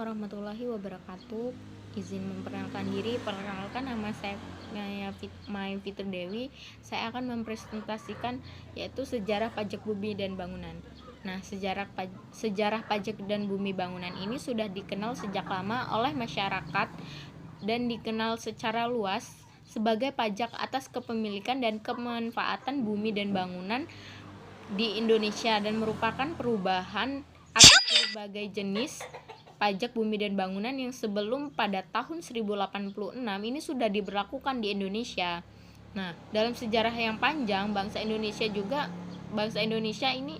warahmatullahi wabarakatuh. Izin memperkenalkan diri. Perkenalkan, nama saya Mai Fitri Dewi. Saya akan mempresentasikan yaitu sejarah pajak bumi dan bangunan. Nah, sejarah pajak dan bumi bangunan ini sudah dikenal sejak lama oleh masyarakat dan dikenal secara luas sebagai pajak atas kepemilikan dan kemanfaatan bumi dan bangunan di Indonesia, dan merupakan perubahan atas berbagai jenis pajak bumi dan bangunan yang sebelum pada tahun 1086 ini sudah diberlakukan di Indonesia. Nah, dalam sejarah yang panjang bangsa Indonesia ini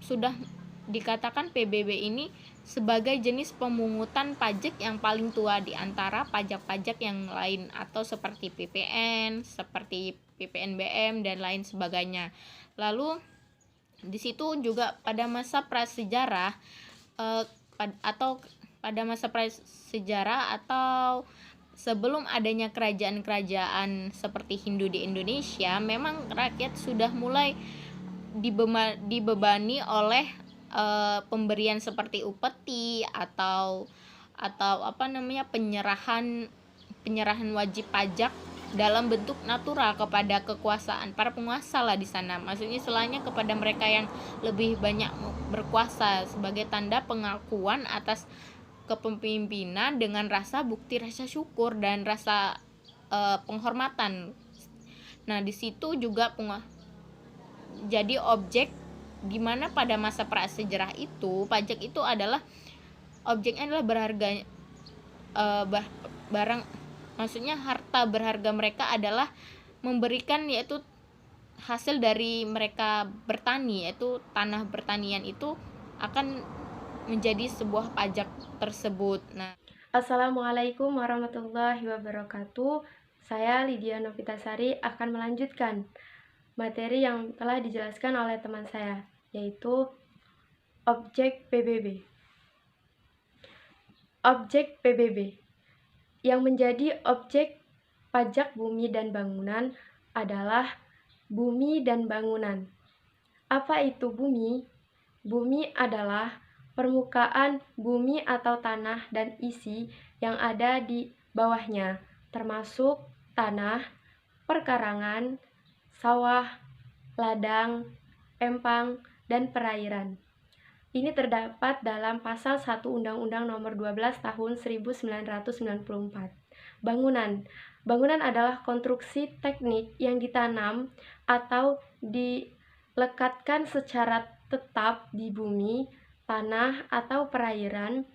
sudah dikatakan PBB ini sebagai jenis pemungutan pajak yang paling tua di antara pajak-pajak yang lain, atau seperti PPN, seperti PPNBM dan lain sebagainya. Lalu di situ juga pada masa prasejarah atau sebelum adanya kerajaan-kerajaan seperti Hindu di Indonesia, memang rakyat sudah mulai dibebani oleh pemberian seperti upeti atau penyerahan wajib pajak dalam bentuk natural kepada kekuasaan para penguasa lah di sana. Maksudnya istilahnya kepada mereka yang lebih banyak berkuasa, sebagai tanda pengakuan atas kepemimpinan dengan rasa syukur dan rasa penghormatan. Nah, di situ juga jadi objek di mana pada masa prasejarah itu pajak itu adalah objeknya adalah berharga barang, maksudnya harta berharga mereka adalah memberikan yaitu hasil dari mereka bertani, yaitu tanah pertanian itu akan menjadi sebuah pajak tersebut. Nah, Assalamualaikum warahmatullahi wabarakatuh. Saya Lydia Novitasari akan melanjutkan materi yang telah dijelaskan oleh teman saya, yaitu objek PBB. Objek PBB yang menjadi objek pajak bumi dan bangunan adalah bumi dan bangunan. Apa itu bumi? Bumi adalah permukaan bumi atau tanah dan isi yang ada di bawahnya, termasuk tanah, perkarangan, sawah, ladang, empang, dan perairan. Ini terdapat dalam pasal 1 Undang-Undang Nomor 12 Tahun 1994. Bangunan. Bangunan adalah konstruksi teknik yang ditanam atau dilekatkan secara tetap di bumi, tanah, atau perairan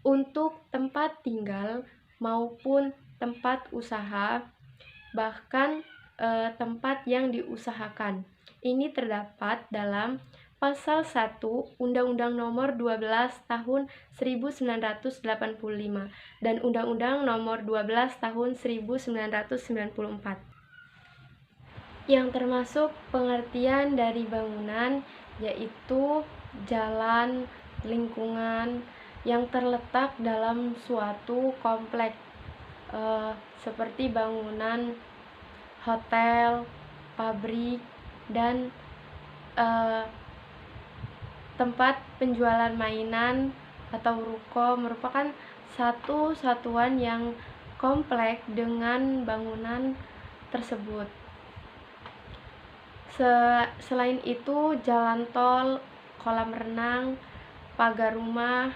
untuk tempat tinggal maupun tempat usaha, bahkan tempat yang diusahakan. Ini terdapat dalam Pasal 1 Undang-Undang Nomor 12 Tahun 1985 dan Undang-Undang Nomor 12 Tahun 1994. Yang termasuk pengertian dari bangunan yaitu jalan, lingkungan yang terletak dalam suatu kompleks seperti bangunan hotel, pabrik, dan tempat penjualan mainan atau ruko merupakan satu satuan yang kompleks dengan bangunan tersebut. Selain itu, jalan tol, kolam renang, pagar rumah,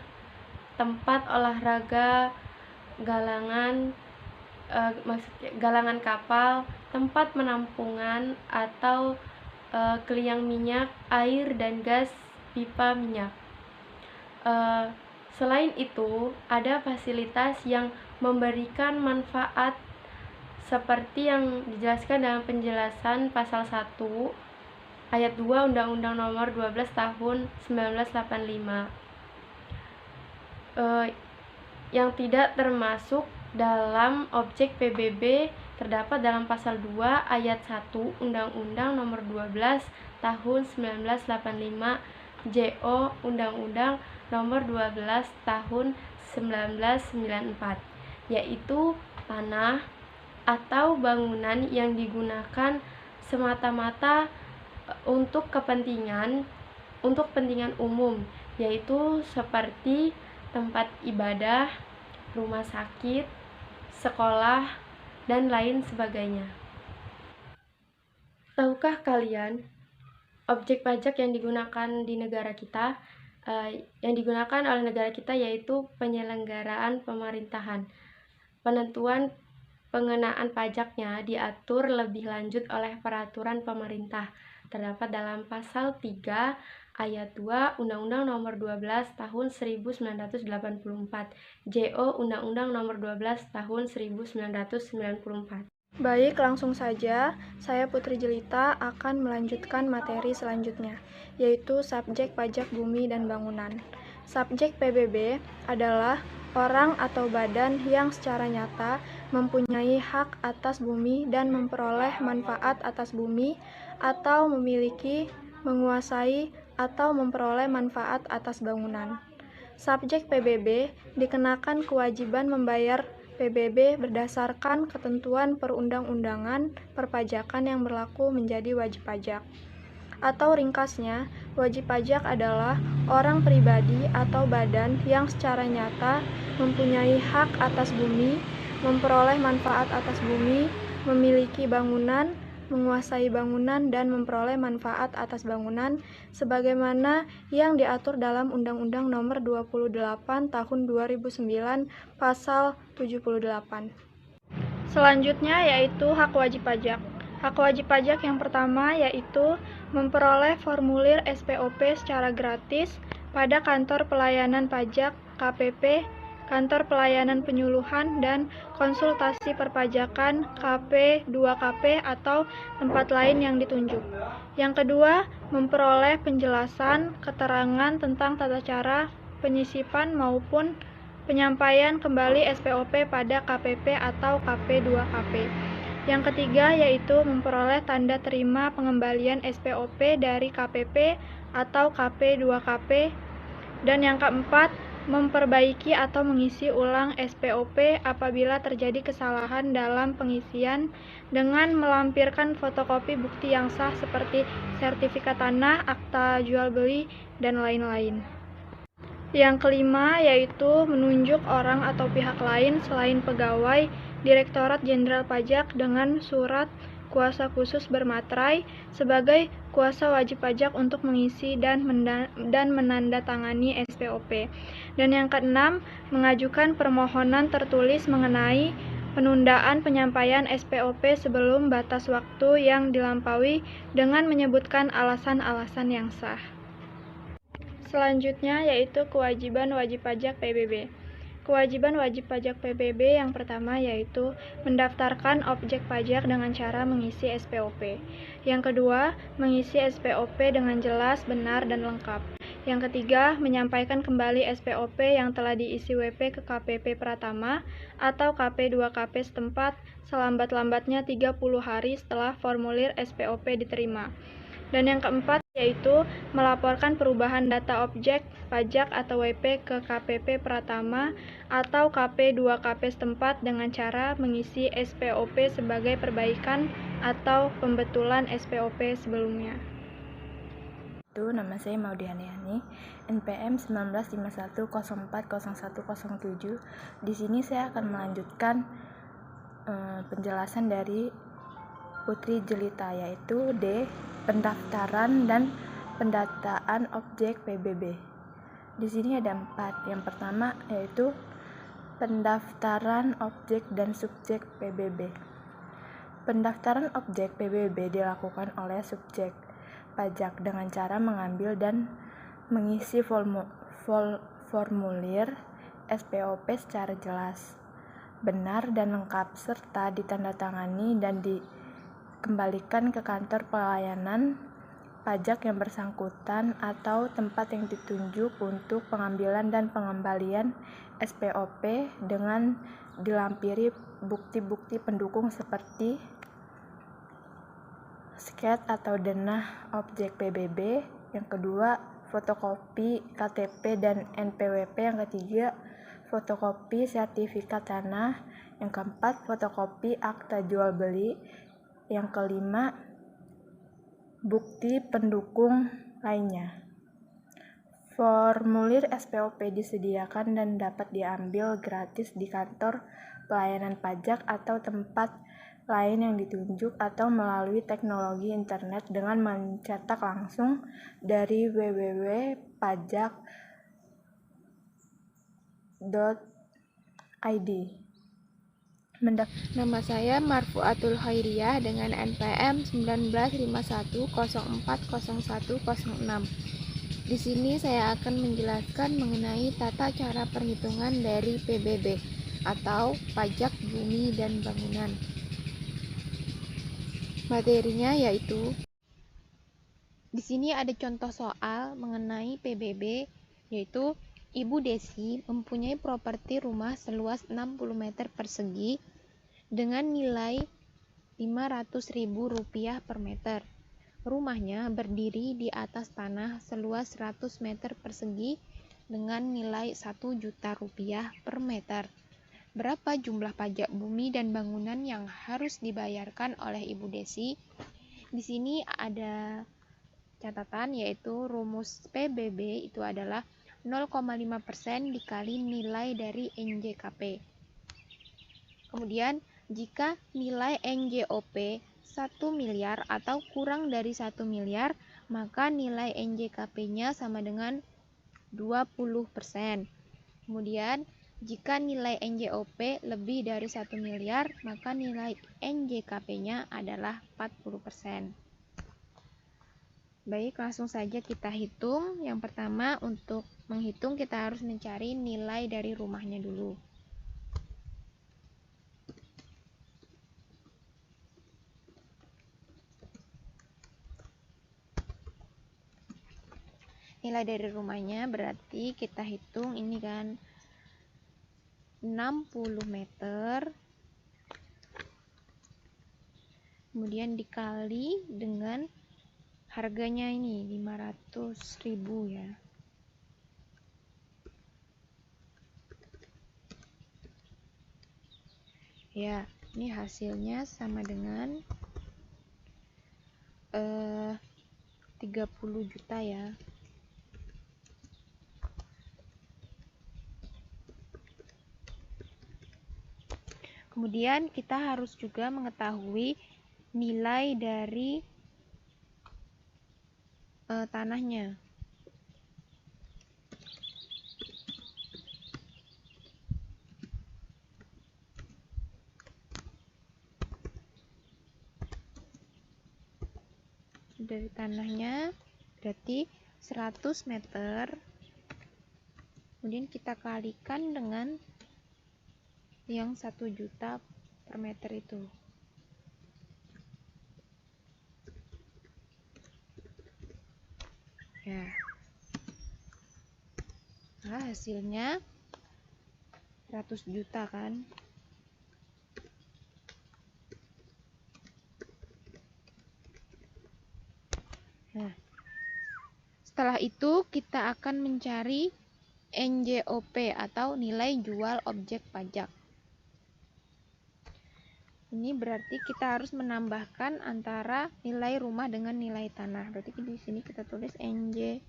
tempat olahraga, galangan kapal, tempat penampungan atau keliang minyak, air dan gas pipa minyak. Selain itu, ada fasilitas yang memberikan manfaat seperti yang dijelaskan dalam penjelasan pasal 1 ayat 2 Undang-Undang Nomor 12 Tahun 1985. Yang tidak termasuk dalam objek PBB terdapat dalam pasal 2 ayat 1 Undang-Undang Nomor 12 Tahun 1985 JO Undang-Undang Nomor 12 Tahun 1994, yaitu tanah atau bangunan yang digunakan semata-mata untuk kepentingan umum, yaitu seperti tempat ibadah, rumah sakit, sekolah, dan lain sebagainya. Tahukah kalian, objek pajak yang digunakan di negara kita, yang digunakan oleh negara kita yaitu penyelenggaraan pemerintahan. Penentuan pengenaan pajaknya diatur lebih lanjut oleh peraturan pemerintah. Terdapat dalam pasal 3 ayat 2 Undang-Undang Nomor 12 Tahun 1984, JO Undang-Undang Nomor 12 Tahun 1994. Baik, langsung saja, saya Putri Jelita akan melanjutkan materi selanjutnya, yaitu subjek pajak bumi dan bangunan. Subjek PBB adalah orang atau badan yang secara nyata mempunyai hak atas bumi dan memperoleh manfaat atas bumi, atau memiliki, menguasai, atau memperoleh manfaat atas bangunan. Subjek PBB dikenakan kewajiban membayar PBB berdasarkan ketentuan perundang-undangan perpajakan yang berlaku menjadi wajib pajak. Atau ringkasnya, wajib pajak adalah orang pribadi atau badan yang secara nyata mempunyai hak atas bumi, memperoleh manfaat atas bumi, memiliki bangunan, menguasai bangunan, dan memperoleh manfaat atas bangunan sebagaimana yang diatur dalam Undang-Undang Nomor 28 Tahun 2009 Pasal 78. Selanjutnya yaitu hak wajib pajak. Hak wajib pajak yang pertama yaitu memperoleh formulir SPOP secara gratis pada kantor pelayanan pajak KPP, kantor pelayanan penyuluhan dan konsultasi perpajakan KP2KP atau tempat lain yang ditunjuk. Yang kedua, memperoleh penjelasan, keterangan tentang tata cara penyisipan maupun penyampaian kembali SPOP pada KPP atau KP2KP. Yang ketiga yaitu memperoleh tanda terima pengembalian SPOP dari KPP atau KP2KP. Dan yang keempat, memperbaiki atau mengisi ulang SPOP apabila terjadi kesalahan dalam pengisian dengan melampirkan fotokopi bukti yang sah seperti sertifikat tanah, akta jual beli, dan lain-lain. Yang kelima yaitu menunjuk orang atau pihak lain selain pegawai Direktorat Jenderal Pajak dengan surat kuasa khusus bermaterai sebagai kuasa wajib pajak untuk mengisi dan menandatangani SPOP. Dan yang keenam, mengajukan permohonan tertulis mengenai penundaan penyampaian SPOP sebelum batas waktu yang dilampaui dengan menyebutkan alasan-alasan yang sah. Selanjutnya yaitu kewajiban wajib pajak PBB. Kewajiban wajib pajak PBB yang pertama yaitu mendaftarkan objek pajak dengan cara mengisi SPOP. Yang kedua, mengisi SPOP dengan jelas, benar, dan lengkap. Yang ketiga, menyampaikan kembali SPOP yang telah diisi WP ke KPP Pratama atau KP2KP setempat selambat-lambatnya 30 hari setelah formulir SPOP diterima. Dan yang keempat yaitu melaporkan perubahan data objek pajak atau WP ke KPP Pratama atau KP2KP setempat dengan cara mengisi SPOP sebagai perbaikan atau pembetulan SPOP sebelumnya. Nama saya Maudiani, NPM 1951040107. Di sini saya akan melanjutkan penjelasan dari Putri Jelita, yaitu D. Pendaftaran dan pendataan objek PBB. Di sini ada 4. Yang pertama yaitu pendaftaran objek dan subjek PBB. Pendaftaran objek PBB dilakukan oleh subjek pajak dengan cara mengambil dan mengisi formulir SPOP secara jelas, benar dan lengkap, serta ditandatangani dan dikembalikan ke kantor pelayanan pajak yang bersangkutan atau tempat yang ditunjuk untuk pengambilan dan pengembalian SPOP dengan dilampiri bukti-bukti pendukung seperti sket atau denah objek PBB. Yang kedua, fotokopi KTP dan NPWP. Yang ketiga, fotokopi sertifikat tanah. Yang keempat, fotokopi akta jual beli. Yang kelima, bukti pendukung lainnya. Formulir SPOP disediakan dan dapat diambil gratis di kantor pelayanan pajak atau tempat lain yang ditunjuk atau melalui teknologi internet dengan mencetak langsung dari www.pajak.id. Nama saya Marfuatul Khairiyah dengan NPM 1951040106. Di sini saya akan menjelaskan mengenai tata cara perhitungan dari PBB atau Pajak Bumi dan Bangunan. Materinya yaitu di sini ada contoh soal mengenai PBB, yaitu Ibu Desi mempunyai properti rumah seluas 60 meter persegi dengan nilai Rp500.000 per meter. Rumahnya berdiri di atas tanah seluas 100 meter persegi dengan nilai Rp1.000.000 per meter. Berapa jumlah pajak bumi dan bangunan yang harus dibayarkan oleh Ibu Desi? Di sini ada catatan, yaitu rumus PBB itu adalah 0,5% dikali nilai dari NJKP. Kemudian jika nilai NJOP 1 miliar atau kurang dari 1 miliar, maka nilai NJKP-nya sama dengan 20%. Kemudian jika nilai NJOP lebih dari 1 miliar, maka nilai NJKP-nya adalah 40%. Baik, langsung saja kita hitung. Yang pertama, untuk menghitung kita harus mencari nilai dari rumahnya dulu. Nilai dari rumahnya berarti kita hitung ini kan 60 meter, kemudian dikali dengan harganya ini 500.000 ya. Ya, ini hasilnya sama dengan 30 juta ya. Kemudian kita harus juga mengetahui nilai dari tanahnya. Dari tanahnya berarti 100 meter, kemudian kita kalikan dengan yang 1 juta per meter itu. Ya. Nah, hasilnya 100 juta kan. Nah, setelah itu kita akan mencari NJOP atau nilai jual objek pajak. Ini berarti kita harus menambahkan antara nilai rumah dengan nilai tanah. Berarti di sini kita tulis NJOP.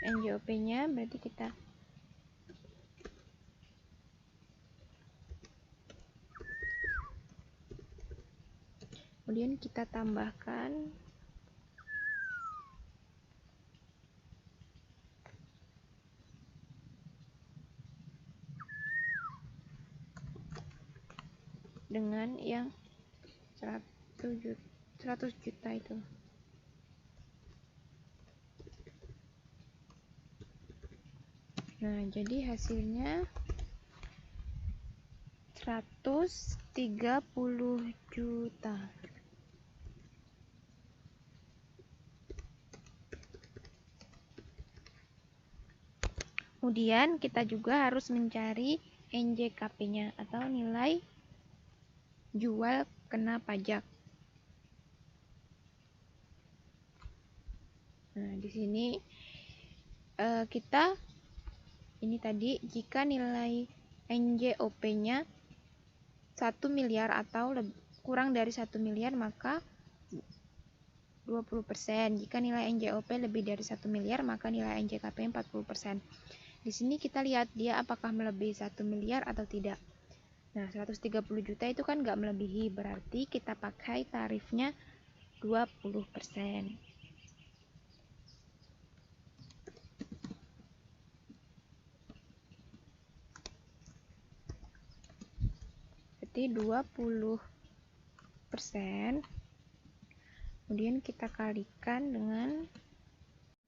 NJOP-nya berarti kita kemudian kita tambahkan dengan yang 100 juta itu. Nah, jadi hasilnya 130 juta. Kemudian kita juga harus mencari NJKP-nya atau nilai jual kena pajak. Nah, di sini kita ini tadi, jika nilai NJOP-nya 1 miliar atau kurang dari 1 miliar maka 20%. Jika nilai NJOP lebih dari 1 miliar maka nilai NJKP 40%. Di sini kita lihat dia apakah melebihi 1 miliar atau tidak. Nah, 130 juta itu kan nggak melebihi, berarti kita pakai tarifnya 20%. Berarti 20%. Kemudian kita kalikan dengan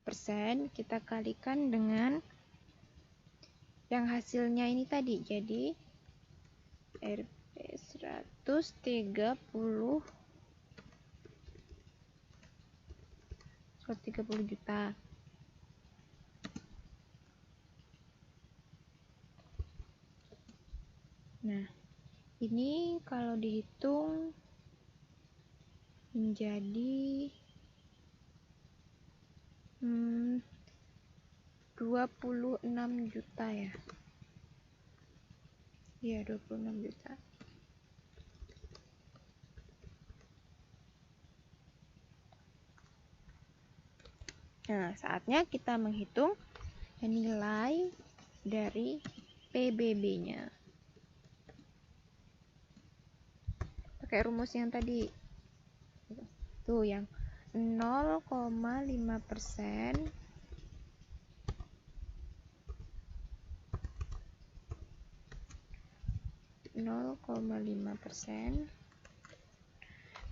persen, kita kalikan dengan yang hasilnya ini tadi, jadi Rp 130 juta. Nah, ini kalau dihitung menjadi 26 juta ya. Iya, 26 juta. Nah, saatnya kita menghitung nilai dari PBB-nya. Pakai rumus yang tadi. Tuh, yang 0,5%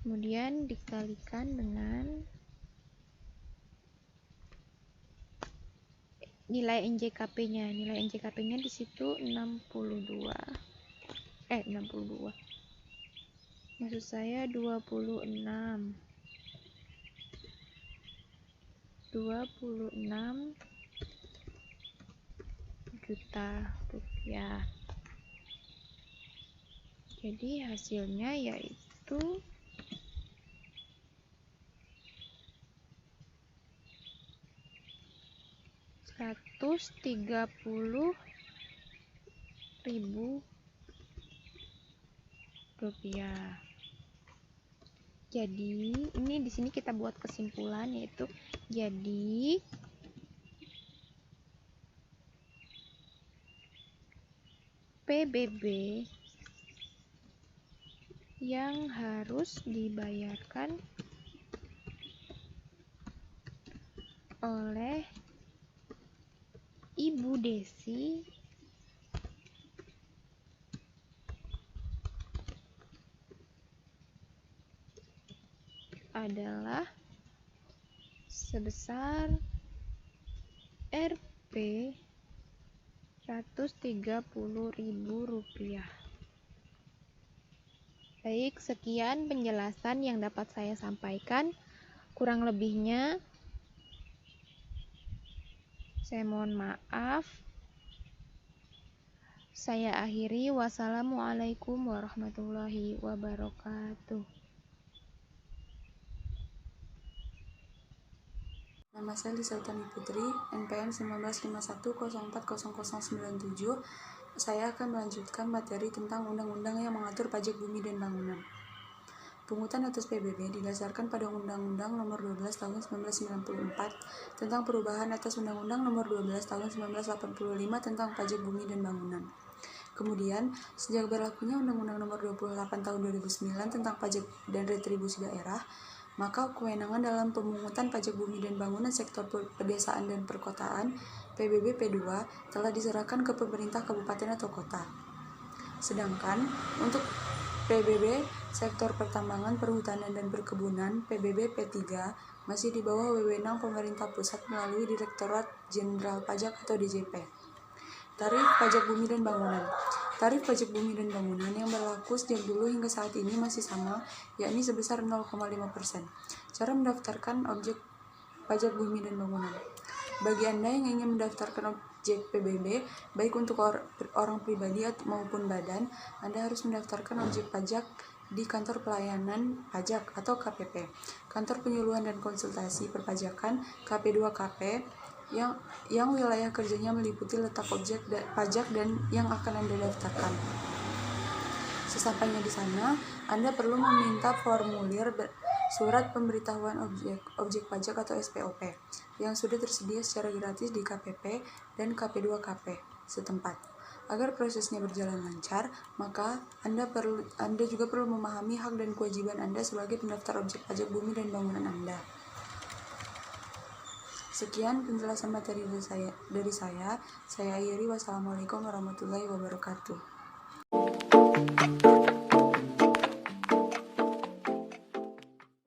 kemudian dikalikan dengan nilai NJKP-nya. Nilai NJKP-nya di situ 62. Maksud saya 26 juta rupiah. Jadi hasilnya yaitu Rp130.000. Jadi ini di sini kita buat kesimpulan, yaitu jadi PBB yang harus dibayarkan oleh Ibu Desi adalah sebesar Rp 130.000. Baik, sekian penjelasan yang dapat saya sampaikan. Kurang lebihnya saya mohon maaf. Saya akhiri. Wassalamualaikum warahmatullahi wabarakatuh. Nama saya Lisa Utami Putri, NPM 1951040097. Saya akan melanjutkan materi tentang undang-undang yang mengatur pajak bumi dan bangunan. Pungutan atas PBB didasarkan pada Undang-Undang Nomor 12 Tahun 1994 tentang perubahan atas Undang-Undang Nomor 12 Tahun 1985 tentang pajak bumi dan bangunan. Kemudian, sejak berlakunya Undang-Undang Nomor 28 Tahun 2009 tentang pajak dan retribusi daerah, maka kewenangan dalam pemungutan pajak bumi dan bangunan sektor pedesaan dan perkotaan PBB P2 telah diserahkan ke pemerintah kabupaten atau kota. Sedangkan untuk PBB sektor pertambangan, perhutanan dan perkebunan PBB P3 masih di bawah wewenang pemerintah pusat melalui Direktorat Jenderal Pajak atau DJP. Tarif pajak bumi dan bangunan. Tarif pajak bumi dan bangunan yang berlaku sejak dulu hingga saat ini masih sama, yakni sebesar 0,5%. Cara mendaftarkan objek pajak bumi dan bangunan. Bagi Anda yang ingin mendaftarkan objek PBB, baik untuk orang pribadi maupun badan, Anda harus mendaftarkan objek pajak di Kantor Pelayanan Pajak atau KPP, Kantor Penyuluhan dan Konsultasi Perpajakan KP2KP, yang wilayah kerjanya meliputi letak objek pajak dan yang akan Anda daftarkan. Sesampainya di sana, Anda perlu meminta formulir surat pemberitahuan objek pajak atau SPOP yang sudah tersedia secara gratis di KPP dan KP2KP setempat. Agar prosesnya berjalan lancar, maka Anda juga perlu memahami hak dan kewajiban Anda sebagai pendaftar objek pajak bumi dan bangunan Anda. Sekian penjelasan materi dari saya. Saya akhiri. Wassalamualaikum warahmatullahi wabarakatuh.